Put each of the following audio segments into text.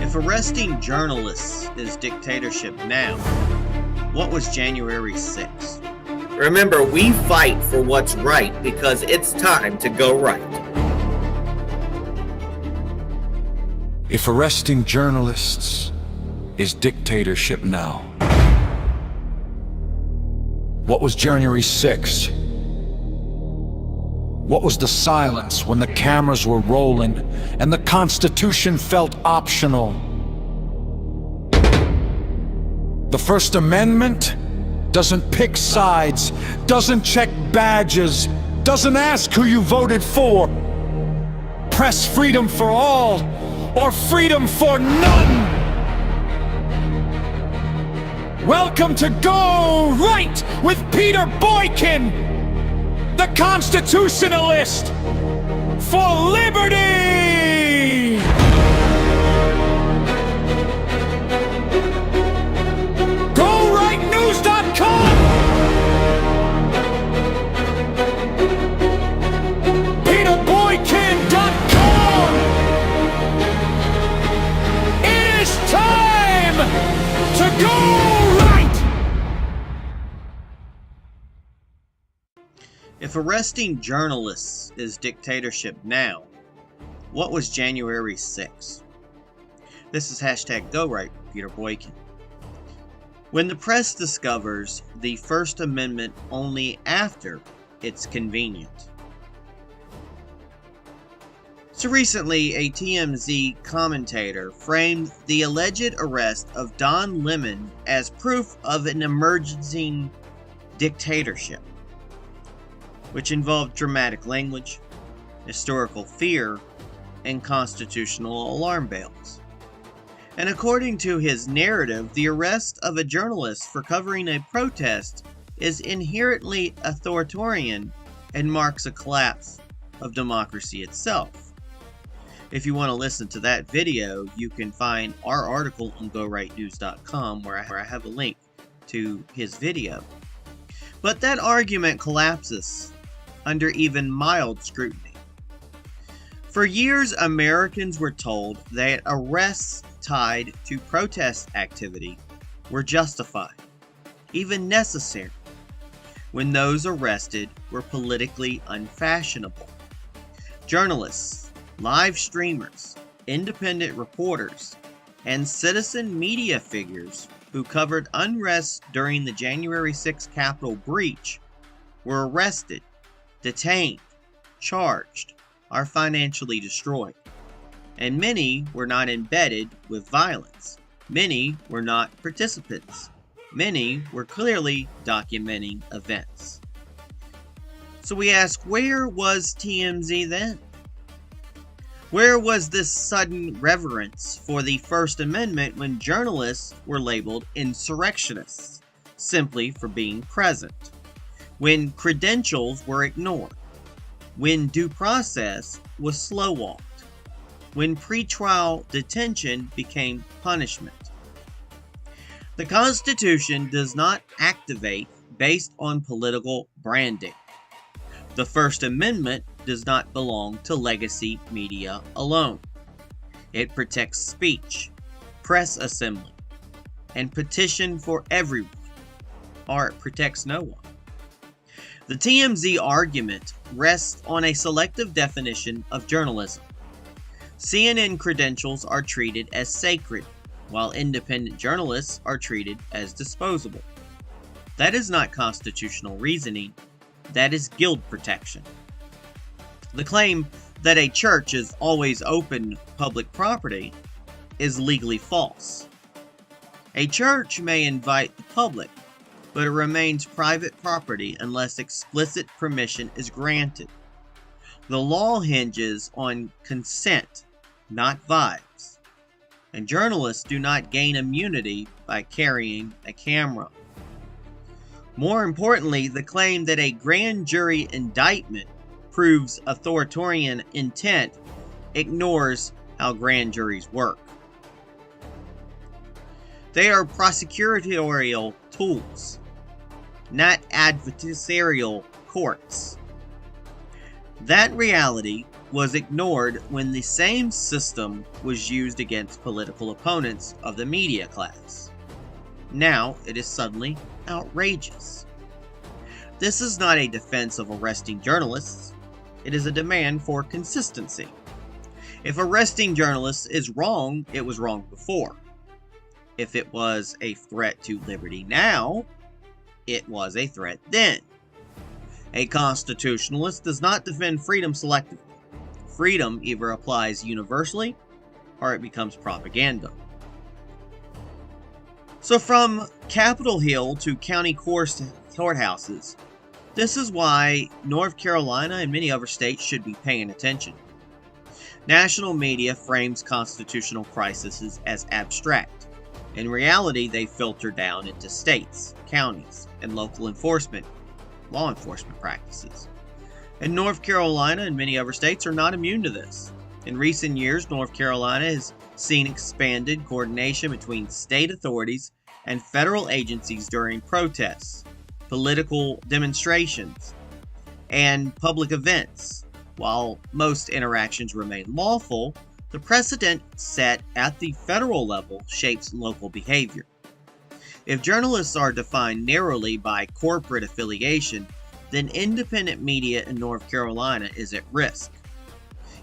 If arresting journalists is dictatorship now, what was January 6th? Remember, we fight for what's right because it's time to go right. If arresting journalists is dictatorship now, what was January 6th? What was the silence when the cameras were rolling and the Constitution felt optional? The First Amendment doesn't pick sides, doesn't check badges, doesn't ask who you voted for. Press freedom for all, or freedom for none. Welcome to Go Right with Peter Boykin, the constitutionalist for liberty! GoRightNews.com! PeterBoykin.com! It is time to go right! If arresting journalists is dictatorship now, what was January 6th? This is #GoRight with Peter Boykin. When the press discovers the First Amendment only after it's convenient. So recently, a TMZ commentator framed the alleged arrest of Don Lemon as proof of an emerging dictatorship, which involved dramatic language, historical fear, and constitutional alarm bells. And according to his narrative, the arrest of a journalist for covering a protest is inherently authoritarian and marks a collapse of democracy itself. If you want to listen to that video, you can find our article on GoRightNews.com where I have a link to his video. But that argument collapses under even mild scrutiny. For years, Americans were told that arrests tied to protest activity were justified, even necessary, when those arrested were politically unfashionable. Journalists, live streamers, independent reporters, and citizen media figures who covered unrest during the January 6th Capitol breach were arrested, detained, charged, or financially destroyed. And many were not embedded with violence. Many were not participants. Many were clearly documenting events. So we ask, where was TMZ then? Where was this sudden reverence for the First Amendment when journalists were labeled insurrectionists simply for being present? When credentials were ignored? When due process was slow-walked? When pretrial detention became punishment? The Constitution does not activate based on political branding. The First Amendment does not belong to legacy media alone. It protects speech, press assembly, and petition for everyone, or it protects no one. The TMZ argument rests on a selective definition of journalism. CNN credentials are treated as sacred, while independent journalists are treated as disposable. That is not constitutional reasoning. That is guild protection. The claim that a church is always open public property is legally false. A church may invite the public, but it remains private property unless explicit permission is granted. The law hinges on consent, not vibes. And journalists do not gain immunity by carrying a camera. More importantly, the claim that a grand jury indictment proves authoritarian intent ignores how grand juries work. They are prosecutorial tools, not adversarial courts. That reality was ignored when the same system was used against political opponents of the media class. Now it is suddenly outrageous. This is not a defense of arresting journalists. It is a demand for consistency. If arresting journalists is wrong, it was wrong before. If it was a threat to liberty now, it was a threat then. A constitutionalist does not defend freedom selectively. Freedom either applies universally or it becomes propaganda. So from Capitol Hill to county courthouses, this is why North Carolina and many other states should be paying attention. National media frames constitutional crises as abstract. In reality, they filter down into states, counties, and local law enforcement practices. And North Carolina and many other states are not immune to this. In recent years, North Carolina has seen expanded coordination between state authorities and federal agencies during protests, political demonstrations, and public events. While most interactions remain lawful, the precedent set at the federal level shapes local behavior. If journalists are defined narrowly by corporate affiliation, then independent media in North Carolina is at risk.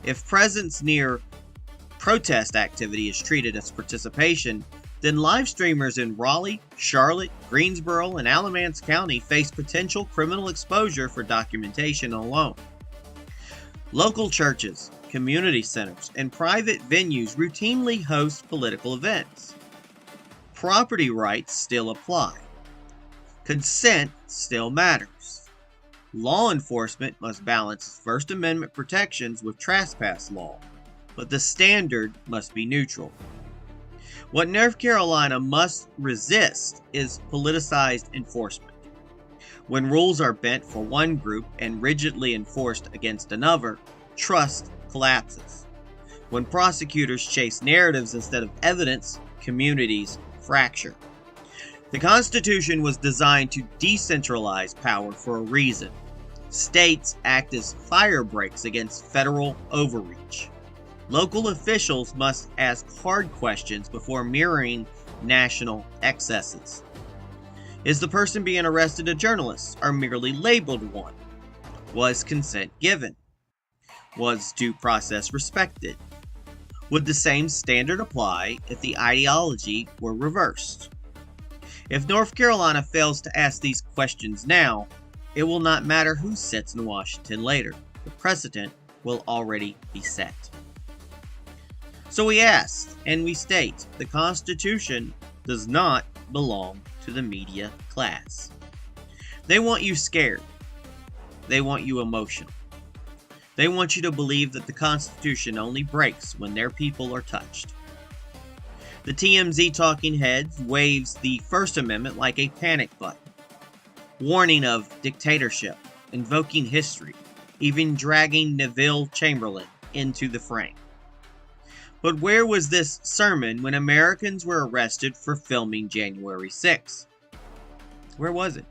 If presence near protest activity is treated as participation, then live streamers in Raleigh, Charlotte, Greensboro, and Alamance County face potential criminal exposure for documentation alone. Local churches, community centers, and private venues routinely host political events. Property rights still apply. Consent still matters. Law enforcement must balance First Amendment protections with trespass law, but the standard must be neutral. What North Carolina must resist is politicized enforcement. When rules are bent for one group and rigidly enforced against another, trust collapses. When prosecutors chase narratives instead of evidence, communities fracture. The Constitution was designed to decentralize power for a reason. States act as fire breaks against federal overreach. Local officials must ask hard questions before mirroring national excesses. Is the person being arrested a journalist or merely labeled one? Was consent given? Was due process respected? Would the same standard apply if the ideology were reversed? If North Carolina fails to ask these questions now, it will not matter who sits in Washington later. The precedent will already be set. So we ask, and we state, the Constitution does not belong to the media class. They want you scared. They want you emotional. They want you to believe that the Constitution only breaks when their people are touched. The TMZ talking heads waves the First Amendment like a panic button, warning of dictatorship, invoking history, even dragging Neville Chamberlain into the frame. But where was this sermon when Americans were arrested for filming January 6th? Where was it?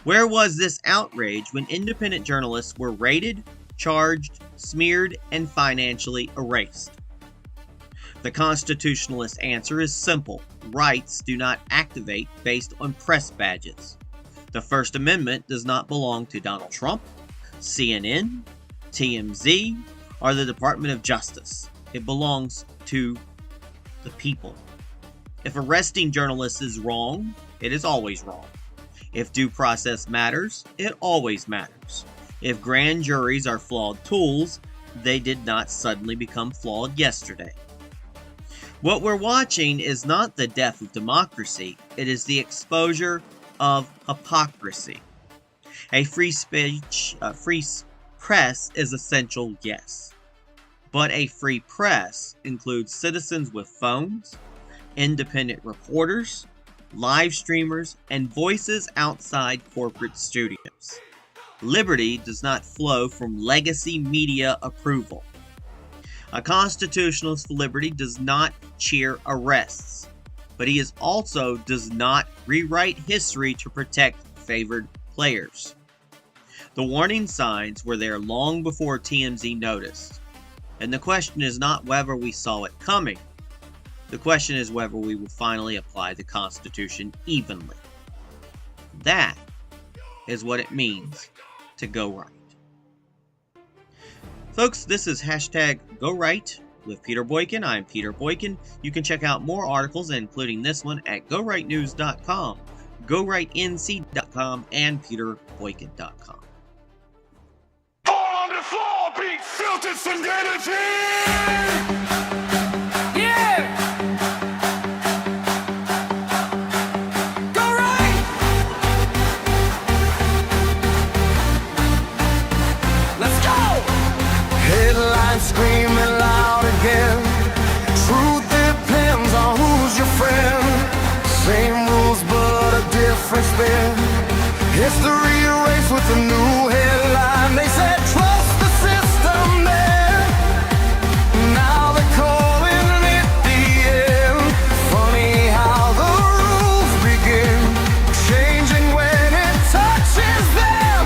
Where was this outrage when independent journalists were raided, charged, smeared, and financially erased? The constitutionalist answer is simple. Rights do not activate based on press badges. The First Amendment does not belong to Donald Trump, CNN, TMZ, or the Department of Justice. It belongs to the people. If arresting journalists is wrong, it is always wrong. If due process matters, it always matters. If grand juries are flawed tools, they did not suddenly become flawed yesterday. What we're watching is not the death of democracy, it is the exposure of hypocrisy. A free press is essential, yes. But a free press includes citizens with phones, independent reporters, live streamers, and voices outside corporate studios. Liberty does not flow from legacy media approval. A constitutionalist for liberty does not cheer arrests, but he also does not rewrite history to protect favored players. The warning signs were there long before TMZ noticed. And the question is not whether we saw it coming. The question is whether we will finally apply the Constitution evenly. That is what it means to go right. Folks, this is hashtag Go Right with Peter Boykin. I'm Peter Boykin. You can check out more articles, including this one, at GoRightNews.com, GoRightNC.com, and PeterBoykin.com. On the floor, beat filtered sanity! Screaming loud again. Truth depends on who's your friend. Same rules but a different spin. History erased with a new headline. They said trust the system there. Now they're calling it the end. Funny how the rules begin changing when it touches them.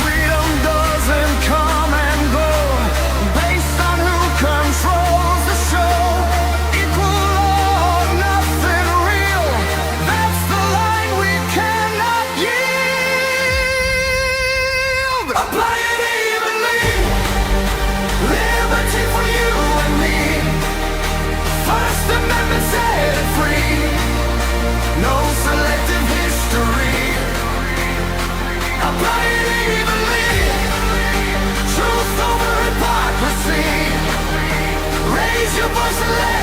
Freedom doesn't come and go based on who controls the show. Equal or nothing real. That's the line we cannot yield. Apply it evenly. Liberty for you and me. First Amendment set it free. No selective history. Apply it evenly. Truth over hypocrisy. Raise your voice and let